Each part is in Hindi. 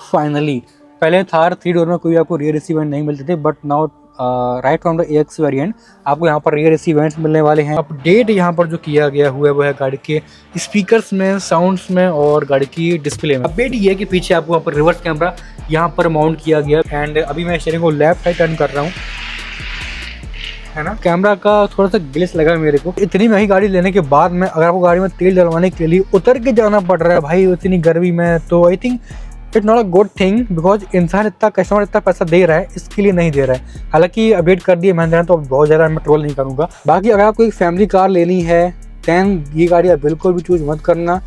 फाइनली पहले थार 3 डोर में कोई आपको रियर एसी वेंट नहीं मिलते थे, but now right from the AX variant आपको यहाँ पर रियर एसी वेंट्स मिलने वाले हैं। अपडेट यहाँ पर जो किया गया हुआ है वो है गाड़ी के स्पीकर्स में, साउंड्स में और गाड़ी की डिस्प्ले में। अपडेट ये है कि पीछे आपको यहाँ पर रिवर्स कैमरा यहाँ पर माउंट किया गया एंड अभी मैं स्टीयरिंग को लेफ्ट साइड टर्न कर रहा हूँ, है ना। कैमरा का थोड़ा सा ग्लिच लगा मेरे को। इतनी महंगी गाड़ी लेने के बाद में अगर आपको गाड़ी में तेल डलवाने के लिए उतर के जाना पड़ रहा है भाई इतनी गर्मी में, तो I think it's not a good thing, because इंसान इतना कस्टमर इतना पैसा दे रहा है इसके लिए नहीं दे रहा है। हालांकि अपडेट कर दिए महिंद्रा ने तो बहुत ज़्यादा मैं ट्रोल नहीं करूँगा। बाकी अगर आपको एक फैमिली कार लेनी है दैन ये गाड़ी आप बिल्कुल भी चूज मत करना।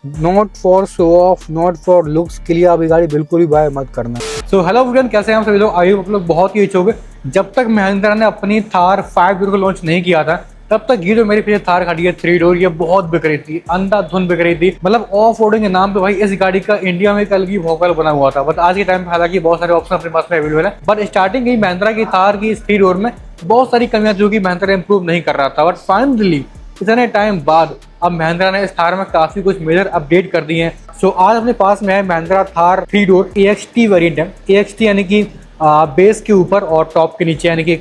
Not for show off, not for looks के लिए आप ये गाड़ी बिल्कुल भी बाय मत करना। सो हेलो फ्रेंड, कैसे हैं आप सभी लोग? आई होप आप लोग बहुत ही अच्छे होंगे। जब तक महिंद्रा ने अपनी थार 5 डोर को लॉन्च नहीं किया था तब तक ये जो मेरे पीछे थार खड़ी है 3 डोर, ये बहुत बिक रही थी, अंधाधुंध बिक रही थी। मतलब ऑफ रोडिंग के नाम पे भाई इस गाड़ी का इंडिया में कल की भोकाल बना हुआ था। बट आज के टाइम पे हालांकि बहुत सारे ऑप्शन अपने पास में अवेलेबल है, बट स्टार्टिंग ही महिंद्रा की थार की 3 डोर में बहुत सारी कमियां जो कि महिंद्रा इंप्रूव नहीं कर रहा था। बट फाइनली इतने टाइम बाद अब महिंद्रा ने इस थार में काफी कुछ मेजर अपडेट कर दिए हैं। सो आज अपने पास में है Mahindra Thar 3 door AXT variant है। AXT यानी कि बेस के ऊपर और टॉप के नीचे, यानी कि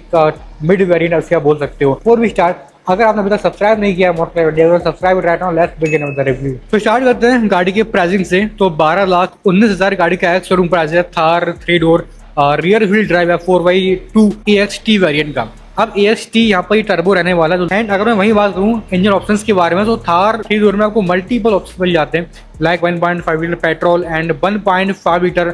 मिड वेरिएंट ऐसे आप बोल सकते हो। और भी स्टार्ट, अगर आपने अभी तक सब्सक्राइब नहीं किया subscribe right now, let's begin with the review. तो स्टार्ट करते हैं गाड़ी के प्राइसिंग से। तो 12,19,000 गाड़ी का एक्स शोरूम प्राइस है Thar 3 door rear wheel drive है 4x2 AXT वेरिएंट का। अब AXT यहाँ पर टर्बो रहने वाला है। एंड अगर मैं वही बात करूँ इंजन ऑप्शंस के बारे में, तो थार 3 डोर में आपको मल्टीपल ऑप्शन मिल जाते हैं, like 1.5 litre petrol and 1.5 litre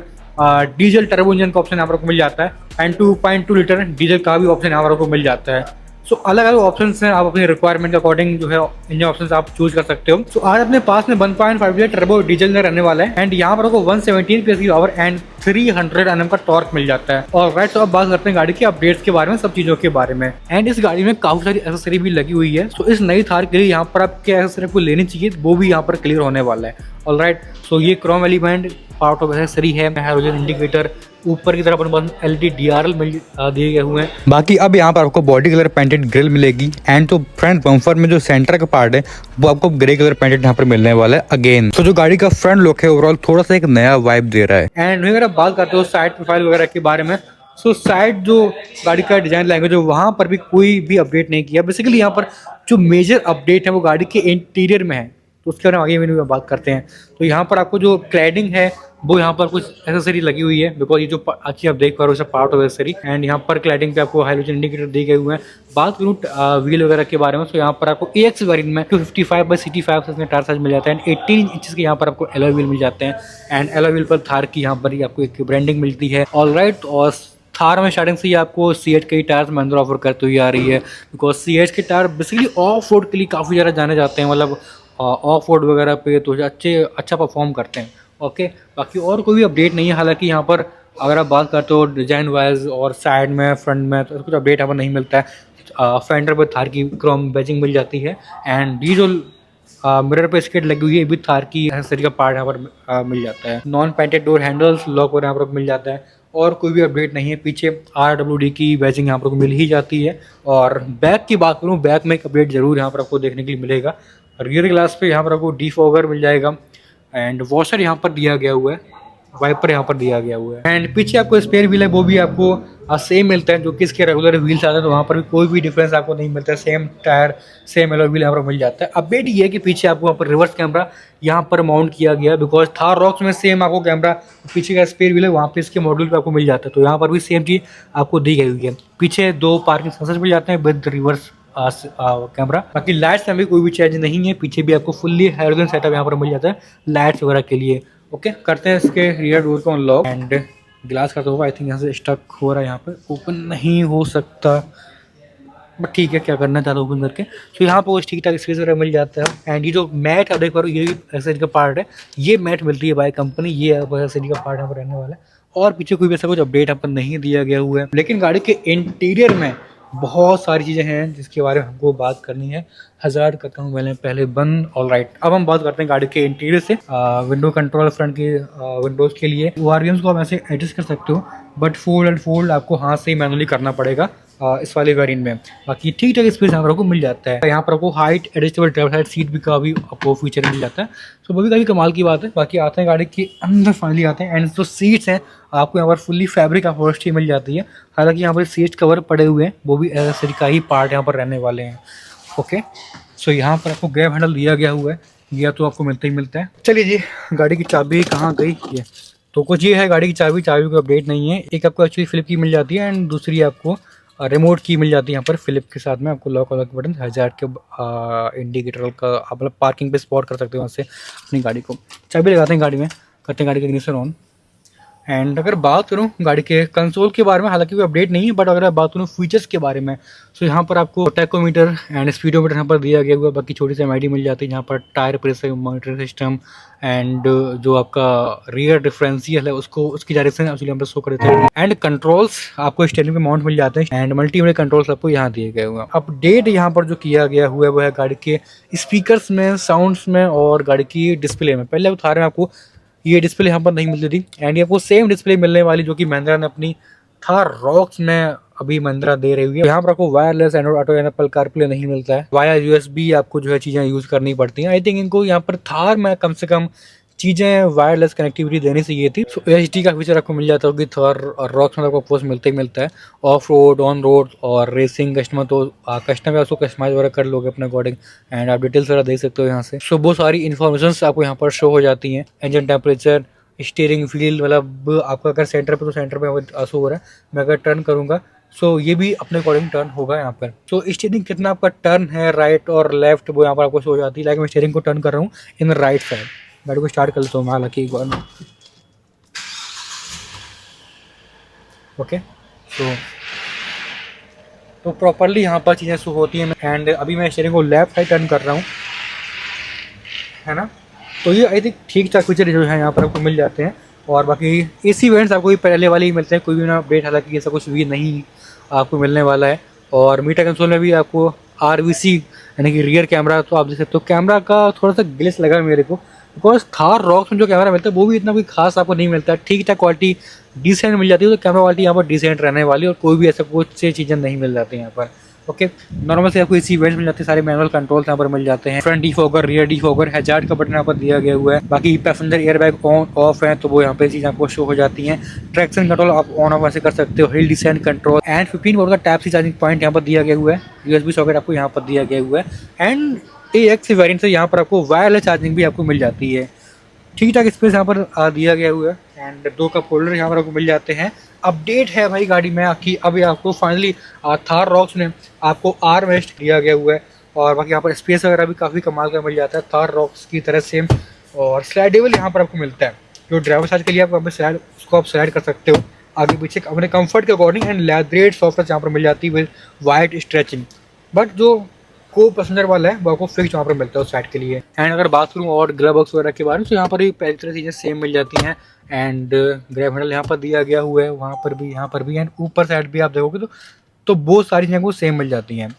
diesel turbo engine का ऑप्शन यहाँ पर आपको मिल जाता है एंड 2.2 लीटर डीजल का भी ऑप्शन यहाँ पर आपको मिल जाता है। सो अलग अलग ऑप्शंस हैं, आप अपनी रिक्वायरमेंट के अकॉर्डिंग जो है इंजन ऑप्शंस आप चूज कर सकते हो। सो आज अपने पास में 1.5 लीटर टर्बो डीजल में रहने वाला है एंड यहाँ पर आपको 117 PS की पावर एंड 300 Nm का टॉर्क मिल जाता है। और राइट, तो अब बात करते हैं गाड़ी के अपडेट्स के बारे में, सब चीजों के बारे में। एंड इस गाड़ी में काफी सारी एक्सेसरी भी लगी हुई है। सो इस नई थार के लिए यहाँ पर आप क्या एक्सेसरी को लेनी चाहिए वो भी यहाँ पर क्लियर होने वाला है। ऑलराइट, सो ये Chrome element part of accessory है, हाइड्रोजन इंडिकेटर, ऊपर की तरफ अपन LED DRL मिल दिए गए हुए हैं। बाकी अब यहाँ पर आपको बॉडी कलर पेंटेड ग्रिल मिलेगी एंड तो फ्रंट बम्पर में जो सेंटर का पार्ट है वो आपको ग्रे कलर पेंटेड यहाँ पर मिलने वाला है अगेन। तो जो गाड़ी का फ्रंट लुक है ओवरऑल थोड़ा सा एक नया वाइब दे रहा है। एंड अगर आप बात करते हो साइड प्रोफाइल वगैरह के बारे में, सो साइड जो गाड़ी का डिजाइन लैंग्वेज है वहाँ पर भी कोई भी अपडेट नहीं किया। बेसिकली यहाँ पर जो मेजर अपडेट है वो गाड़ी के इंटीरियर में है, तो उसके बारे में आगे वीडियो में बात करते हैं। तो यहाँ पर आपको जो क्लैडिंग है वो यहाँ पर कुछ एक्सेसरी लगी हुई है, बिकॉज ये जो अच्छी आप देख पा रहे हो पार्ट ऑफ एक्सेसरी। एंड यहाँ पर क्लैडिंग पे आपको हाइड्रोजन इंडिकेटर दिए गए हुए हैं। बात करूँ व्हील वगैरह के बारे में, तो यहाँ पर आपको AX वेरिएंट में 255/CT5 से टायर साइज मिल जाता है एंड 18 इंच के यहाँ पर आपको एलॉय व्हील मिल जाते हैं एंड एलॉय व्हील पर थार की यहाँ पर ही आपको एक ब्रांडिंग मिलती है। ऑलराइट, और थार में स्टार्टिंग से ही आपको CH के टायर्स महिंद्रा ऑफर करते हुए आ रही है, बिकॉज CH के टायर बेसिकली ऑफ रोड के लिए काफ़ी ज़्यादा जाने जाते हैं, मतलब ऑफ रोड वगैरह पे तो अच्छा परफॉर्म करते हैं। ओके, बाकी और कोई भी अपडेट नहीं है। हालांकि यहाँ पर अगर आप बात करते हो डिजाइन वाइज और साइड में फ्रंट में तो कुछ अपडेट यहाँ पर नहीं मिलता है। फेंडर पर थार की क्रोम बैजिंग मिल जाती है एंड ये जो मिरर पे स्केट लगी हुई है भी थार की एक्सेसरी का पार्ट यहाँ पर मिल जाता है। Non painted door handles lock वगैरह यहाँ पर मिल जाता है और कोई भी अपडेट नहीं है। पीछे RWD की बैजिंग यहाँ पर मिल ही जाती है। और बैक की बात करूँ, बैक में एक अपडेट जरूर यहाँ पर आपको देखने के लिए मिलेगा। रियर ग्लास पे यहाँ पर आपको डिफॉगर मिल जाएगा एंड वॉशर यहाँ पर दिया गया हुआ है, वाइपर यहाँ पर दिया गया हुआ है एंड पीछे आपको स्पेयर व्हील है वो भी आपको सेम मिलता है जो कि इसके रेगुलर व्हील्स आते हैं, तो वहाँ पर भी कोई भी डिफरेंस आपको नहीं मिलता है। Same tyre same alloy wheel यहाँ पर मिल जाता है। अपडेट ये है कि पीछे आपको वहाँ पर रिवर्स कैमरा यहाँ पर माउंट किया गया है, बिकॉज थार रॉक्स में सेम आपको कैमरा पीछे का स्पेयर व्हील है वहाँ पे इसके मॉड्यूल पे आपको मिल जाता है, तो यहाँ पर भी सेम चीज़ आपको दी गई हुई है। पीछे 2 पार्किंग सेंसर्स मिल जाते हैं विद रिवर्स कैमरा। बाकी लाइट्स में भी कोई भी चेंज नहीं है, पीछे भी आपको फुल्ली हाइड्रोजन सेटअप यहाँ पर मिल जाता है लाइट्स वगैरह के लिए। ओके, करते हैं इसके रियर डोर को अनलॉक एंड ग्लास का तो होगा, आई थिंक यहाँ से स्टक हो रहा है, यहाँ पे ओपन नहीं हो सकता, बट ठीक है क्या करना चाहता ओपन करके। तो यहाँ पर ठीक ठाक स्पेस वगैरह मिल जाता है एंड ये जो मैट आप देख पा रहे हो ये भी एक्सेसरी का पार्ट है, ये मैट मिलती है बाय कंपनी, ये एक्सेसरी का पार्ट यहाँ पर रहने वाला है। और पीछे कोई भी ऐसा कुछ अपडेट यहाँ पर नहीं दिया गया हुआ है, लेकिन गाड़ी के इंटीरियर में बहुत सारी चीज़ें हैं जिसके बारे में हमको बात करनी है। हज़ार करता हूँ मैंने पहले बंद। ऑलराइट, अब हम बात करते हैं गाड़ी के इंटीरियर से। विंडो कंट्रोल फ्रंट के विंडोज़ के लिए ORVMs को आप ऐसे एडजस्ट कर सकते हो, बट फोल्ड एंड फोल्ड आपको हाथ से ही मैनुअली करना पड़ेगा। इस वाले वेरिएंट में। बाकी ठीक ठाक स्पेस यहाँ पर आपको मिल जाता है। यहाँ पर आपको height adjustable driver side seat भी का भी आपको फीचर मिल जाता है, तो वो भी काफ़ी कमाल की बात है। बाकी आते हैं गाड़ी के अंदर, फाइनली आते हैं, एंड जो सीट्स हैं आपको यहाँ पर फुल्ली फैब्रिक अपहोल्स्ट्री मिल जाती है। हालांकि यहाँ पर सीट कवर पड़े हुए हैं, वो भी एसेसरी का ही पार्ट यहाँ पर रहने वाले हैं। ओके, सो यहाँ पर आपको ग्रैब हैंडल दिया गया हुआ है, यह तो आपको मिलता ही मिलता है। चलिए जी, गाड़ी की चाबी कहाँ गई? ये तो कुछ ये है गाड़ी की चाबी को अपडेट नहीं है। एक आपको एक्चुअली फ्लिप की मिल जाती है, एंड दूसरी आपको रिमोट की मिल जाती है। यहाँ पर फ्लिप के साथ में आपको लॉक वॉक बटन, हैजार्ड के इंडिकेटर का आप मतलब पार्किंग पे स्पॉट कर सकते हो वहाँ से अपनी गाड़ी को। चाबी लगाते हैं गाड़ी में, करते हैं गाड़ी का इग्निशन ऑन। एंड अगर बात करूँ गाड़ी के कंसोल के बारे में, हालांकि कोई अपडेट नहीं है, बट अगर बात करूँ फीचर्स के बारे में, तो यहाँ पर आपको टैकोमीटर एंड स्पीडोमीटर यहाँ पर दिया गया हुआ है। बाकी छोटी सी एमआईडी मिल जाती है, यहाँ पर tyre pressure monitor system, and जो आपका रियर डिफरेंशियल है उसको उसकी डायरेक्शन एक्चुअली यहाँ पर शो कर देते हैं। एंड कंट्रोल्स आपको स्टीयरिंग पे माउंट मिल जाते हैं, एंड मल्टीमीडिया कंट्रोल्स आपको यहाँ दिए गए हुए हैं। अपडेट यहाँ पर जो किया गया हुआ है वो है गाड़ी के स्पीकर्स में, साउंड्स में और गाड़ी की डिस्प्ले में। पहले बता रहे हैं आपको ये डिस्प्ले यहाँ पर नहीं मिलती थी, एंड ये आपको सेम डिस्प्ले मिलने वाली जो कि महिंद्रा ने अपनी थार रॉक्स में अभी महिंद्रा दे रही है। यहाँ पर आपको वायरलेस एंड्रॉइड ऑटो या एप्पल कारप्ले नहीं मिलता है, वाया यूएसबी आपको जो है चीज़ें यूज़ करनी पड़ती हैं। आई थिंक इनको यहाँ पर थार में कम से कम चीज़ें वायरलेस कनेक्टिविटी देनी चाहिए थी। सो एचडी का फीचर आपको मिल जाता होगी थार और रॉक्स में, आपको पोस्ट मिलता ही मिलता है। ऑफ रोड, ऑन रोड और रेसिंग कस्टमर, तो कस्टमर उसको कस्टमाइज वगैरह कर लोगे अपने अकॉर्डिंग, एंड आप डिटेल्स वगैरह देख सकते हो यहाँ से। सो बहुत सारी इन्फॉर्मेशन आपको यहाँ पर शो हो जाती हैं। इंजन टेम्परेचर, स्टीयरिंग व्हील, मतलब आपका अगर सेंटर पे तो सेंटर पे शो हो रहा है, मैं अगर टर्न करूँगा सो ये भी अपने अकॉर्डिंग टर्न होगा यहाँ पर। सो स्टीयरिंग कितना आपका टर्न है राइट और लेफ्ट, वो यहाँ पर आपको शो हो जाती है। लाइक मैं स्टीयरिंग को टर्न कर रहा हूँ इन राइट साइड, गाड़ी को स्टार्ट कर लेता हूँ मैं हालांकि एक बार। ओके, तो प्रॉपरली यहाँ पर चीज़ें शो होती हैं। एंड अभी मैं स्टीयरिंग को लेफ्ट साइड टर्न कर रहा हूँ, है ना। तो ये आई थिंक ठीक ठाक फीचर जो है यहाँ पर आपको मिल जाते हैं। और बाकी एसी वेंट्स आपको पहले वाले ही मिलते हैं, कोई भी ना अपडेट हालांकि ऐसा कुछ भी नहीं आपको मिलने वाला है। और मीटर कंसोल में भी आपको आरवीसी यानी कि रियर कैमरा, तो आप देख सकते हो कैमरा का थोड़ा सा ग्लिच लगा मेरे को, बिकॉज थार रॉक्स में जो कैमरा मिलता है वो भी इतना कोई खास आपको नहीं मिलता है। ठीक ठाक क्वालिटी डिसेंट मिल जाती है, तो कैमरा क्वालिटी यहाँ पर डिसेंट रहने वाली, और कोई भी ऐसा कुछ से चीज़ें नहीं मिल जाती यहाँ पर। ओके, नॉर्मल से आपको इसी इवेंट्स मिल जाते हैं, सारे मैनुअल कंट्रोल्स यहाँ पर मिल जाते हैं। Front defogger, rear defogger, hazard का बटन यहाँ पर दिया गया हुआ है। बाकी पैसेंजर एयरबैग ऑन ऑफ है तो वो यहाँ पे चीज़ आपको शो हो जाती हैं। ट्रैक्शन कंट्रोल आप ऑन ऑफ ऐसे कर सकते हो, hill descent control, and 15 volt का टाइप सी चार्जिंग पॉइंट यहाँ पर दिया गया हुआ है। यूएसबी सॉकेट आपको यहाँ पर दिया गया हुआ है। एंड AX वेरिएंट से यहाँ पर आपको वायरलेस चार्जिंग भी आपको मिल जाती है। ठीक ठाक स्पेस यहाँ पर दिया गया हुआ है, एंड 2 कप होल्डर यहाँ पर आपको मिल जाते हैं। अपडेट है भाई गाड़ी में कि अभी आपको फाइनली थार रॉक्स में आपको आर्म रेस्ट दिया गया हुआ है, और बाकी यहाँ पर स्पेस वगैरह भी काफ़ी कमाल का मिल जाता है थार रॉक्स की तरह सेम। और स्लाइडेबल यहाँ पर आपको मिलता है, जो ड्राइवर साइड के लिए आप स्लाइड उसको आप स्लाइड कर सकते हो आगे पीछे अपने कंफर्ट के अकॉर्डिंग। एंड लेदरेट सॉफ्टवेयर यहाँ पर मिल जाती है विद वाइड स्ट्रेचिंग, बट जो को पैसेंजर वाला है वो आपको फिक्स वहाँ पर मिलता है उस साइड के लिए। एंड अगर बात करूँ और ग्लव बॉक्स वगैरह के बारे में, तो यहाँ पर भी पहली तरह चीज़ें सेम मिल जाती हैं। एंड ग्रैब हैंडल यहाँ पर दिया गया हुआ है, वहाँ पर भी, यहाँ पर भी, एंड ऊपर साइड भी आप देखोगे तो बहुत सारी चीज़ें को सेम मिल जाती हैं।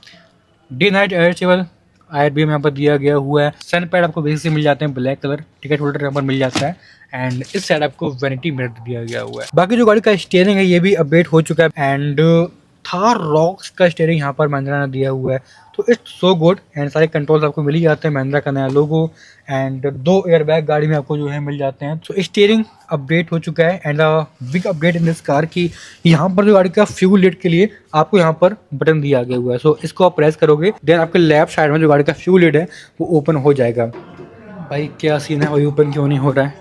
डे नाइट एडजस्टेबल IRB में यहाँ पर दिया गया हुआ है। सन पैड आपको बेसिक से मिल जाते हैं ब्लैक कलर, टिकट होल्डर यहाँ पर मिल जाता है, एंड इस साइड आपको वैनिटी मिरर दिया गया हुआ है। बाकी जो गाड़ी का स्टीयरिंग है ये भी अपडेट हो चुका है, एंड थार रॉक्स का स्टीयरिंग यहाँ पर महिंद्रा ने दिया हुआ है, तो इट्स सो गुड। एंड सारे कंट्रोल्स आपको मिल ही जाते हैं, महिंद्रा का नया लोगो, एंड 2 एयरबैग गाड़ी में आपको जो है मिल जाते हैं। तो स्टीयरिंग अपडेट हो चुका है। And big update in this car की यहाँ पर जो गाड़ी का फ्यूल लिड के लिए आपको यहाँ पर बटन दिया गया हुआ है। सो इसको आप प्रेस करोगे देन आपके लेफ्ट साइड में जो गाड़ी का फ्यूल लिड है वो ओपन हो जाएगा। भाई क्या सीन है, वही ओपन क्यों नहीं हो रहा है,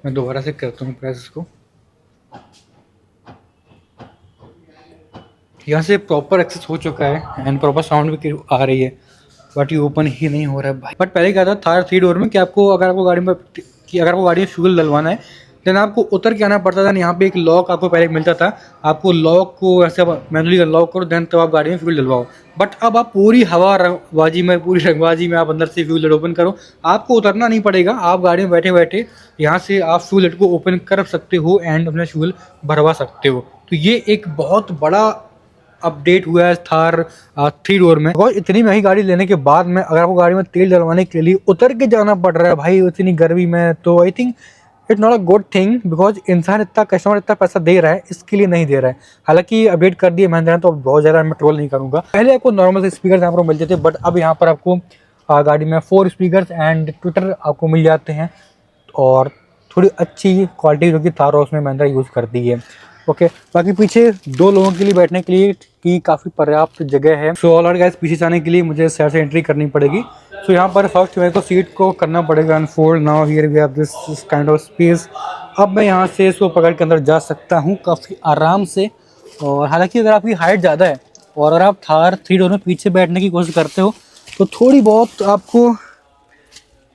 मैं दोबारा से करता हूँ प्रेस इसको। यहाँ से प्रॉपर एक्सेस हो चुका है एंड प्रॉपर साउंड भी आ रही है, बट ये ओपन ही नहीं हो रहा है भाई। बट पहले क्या था थार 3 डोर में कि आपको अगर आपको गाड़ी में फ्यूल डलवाना है देन आपको उतर के आना पड़ता था। यहाँ पे एक लॉक आपको पहले मिलता था, आपको लॉक को ऐसे मैनुअली अनलॉक करो देन तब आप गाड़ी में फ्यूल डलवाओ। बट अब आप पूरी हवाबाजी में, पूरी रंगबाजी में आप अंदर से फ्यूल लेट ओपन करो, आपको उतरना नहीं पड़ेगा, आप गाड़ी में बैठे बैठे यहाँ से आप फ्यूल लेट को ओपन कर सकते हो एंड अपना फ्यूल भरवा सकते हो। तो ये एक बहुत बड़ा अपडेट हुआ है थार 3 डोर में। और इतनी महंगी गाड़ी लेने के बाद में अगर आपको गाड़ी में तेल डलवाने के लिए उतर के जाना पड़ रहा है भाई इतनी गर्मी में, तो I think it's not a good thing, because इंसान इतना कस्टमर इतना पैसा दे रहा है, इसके लिए नहीं दे रहा है। हालांकि अपडेट कर दिए महिंद्रा ने, तो बहुत ज़्यादा मैं ट्रोल नहीं करूँगा। पहले आपको नॉर्मल से स्पीकर यहाँ पर मिलते थे, बट अब यहाँ पर आपको गाड़ी में 4 स्पीकर्स एंड ट्विटर आपको मिल जाते हैं, और थोड़ी अच्छी क्वालिटी जो कि थार हाउस में महिंद्रा यूज़ करती है। ओके, बाकी पीछे 2 लोगों के लिए बैठने के लिए की काफ़ी पर्याप्त जगह है। सो ऑल गाइस, पीछे जाने के लिए मुझे साइड से एंट्री करनी पड़ेगी। सो यहाँ पर फर्स्ट मेरे को सीट को करना पड़ेगा unfold. Now here we have this kind of space. अब मैं यहाँ से इसको पकड़ के अंदर जा सकता हूँ काफ़ी आराम से। और हालांकि अगर आपकी हाइट ज़्यादा है और अगर आप थार 3 डोर में पीछे बैठने की कोशिश करते हो, तो थोड़ी बहुत आपको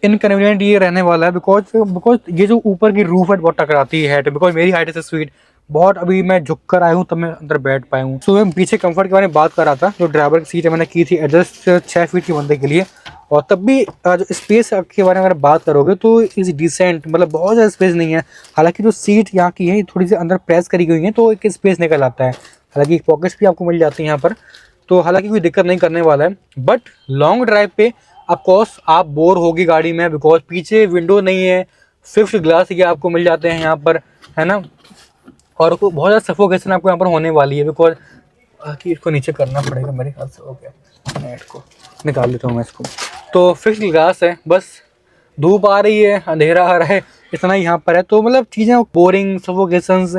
इनकन्वीनियंट ये रहने वाला है, बिकॉज ये जो ऊपर की रूफ है बहुत टकराती है हेड, बिकॉज मेरी हाइट इज स्वीट बहुत। अभी मैं झुक कर आया हूँ तब मैं अंदर बैठ पाया हूँ। सो मैं पीछे कंफर्ट के बारे में बात कर रहा था। जो ड्राइवर की सीट है मैंने की थी एडजस्ट 6 फीट के बंदे के लिए, और तब भी जो स्पेस के बारे में अगर बात करोगे तो इज डिसेंट, मतलब बहुत ज़्यादा स्पेस नहीं है। हालांकि जो सीट यहाँ की है थोड़ी सी अंदर प्रेस करी गई है, तो एक स्पेस निकल आता है। हालांकि पॉकेट्स भी आपको मिल जाती हैं यहाँ पर, तो हालांकि कोई दिक्कत नहीं करने वाला है। बट लॉन्ग ड्राइव पे ऑफकोर्स आप बोर होगी गाड़ी में, बिकॉज पीछे विंडो नहीं है, 5th ग्लास ये आपको मिल जाते हैं यहाँ पर, है ना। और बहुत ज़्यादा सफोकेशन आपको यहाँ पर होने वाली है, बिकॉज कि इसको नीचे करना पड़ेगा मेरे ख्याल से। ओके, नेट को निकाल लेता हूँ मैं इसको। तो 5th ग्लास है, बस धूप आ रही है, अंधेरा आ रहा है, इतना ही यहाँ पर है। तो मतलब चीज़ें बोरिंग, सफोकेशंस,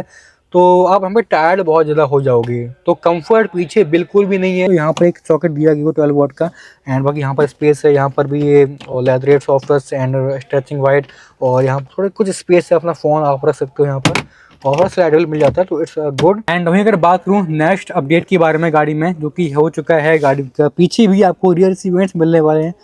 तो आप हमें टायर्ड बहुत ज़्यादा हो जाओगे। तो कंफर्ट पीछे बिल्कुल भी नहीं है। तो यहाँ पर एक सॉकेट दिया गया 12 वॉट का, एंड बाकी यहाँ पर स्पेस है। यहाँ पर भी ये leatherette software and stretching white, और यहाँ पर थोड़े कुछ स्पेस है, अपना फ़ोन आप रख सकते हो यहाँ पर, और स्लाइडेबल मिल जाता है, तो इट्स गुड। एंड वहीं अगर बात करूँ नेक्स्ट अपडेट के बारे में गाड़ी में, जो कि हो चुका है, गाड़ी का पीछे भी आपको रियर एसी वेंट्स मिलने वाले हैं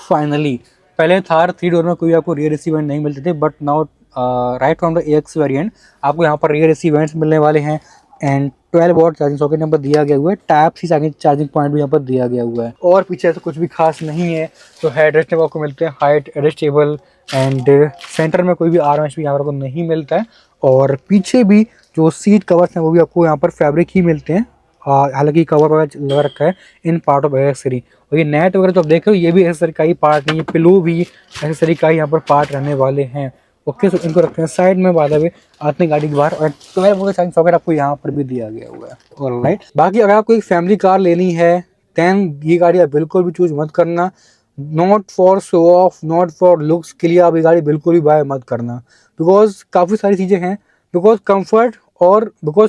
फाइनली। पहले थार 3 डोर में कोई आपको रियर एसी वेंट नहीं मिलते थे, but now right from the AX variant आपको यहाँ पर रियर एसी वेंट्स मिलने वाले हैं। एंड 12 वॉट चार्जिंग सॉकेट यहाँ पर दिया गया हुआ है, टाइप सी चार्जिंग पॉइंट भी यहाँ पर दिया गया हुआ है, और पीछे ऐसा कुछ भी खास नहीं है। तो हेड रेस्ट आपको मिलते हैं हाइट एडजस्टेबल, एंड सेंटर में कोई भी RMS भी यहाँ पर आपको नहीं मिलता है। और पीछे भी जो सीट कवर्स हैं वो भी आपको यहाँ पर फैब्रिक ही मिलते हैं। हालांकि कवर वगैरह लगा रखा है इन पार्ट ऑफ एक्सेसरी, और ये नेट वगैरह तो आप देख रहे हो, ये भी एक्सेसरी का ही पार्ट नहीं है, पिलो भी एक्सेसरी का ही यहाँ पर पार्ट रहने वाले हैं। ओके, सो इनको रखते हैं साइड में, बाद में आते गाड़ी के बाहर। और 12 वोल्ट चार्जिंग सॉकेट आपको यहाँ पर भी दिया गया हुआ है। ऑलराइट, बाकी अगर आपको एक फैमिली कार लेनी है देन ये गाड़ी आप बिल्कुल भी चूज मत करना। Not for show off, not for looks के लिए आप ये गाड़ी बिल्कुल भी बाय मत करना, बिकॉज काफ़ी सारी चीज़ें हैं, बिकॉज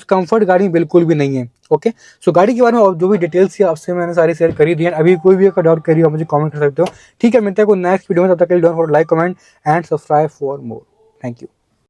कंफर्ट गाड़ी में बिल्कुल भी नहीं है। ओके, सो गाड़ी के बारे में जो भी डिटेल्स थी आपसे मैंने सारी शेयर करी दी है। अभी कोई भी अगर डाउट करिए आप मुझे कमेंट कर सकते हो। ठीक है, मिलते हैं कोई नेक्स्ट वीडियो में, तब तक के लिए don't forget like, comment and subscribe for more. Thank you.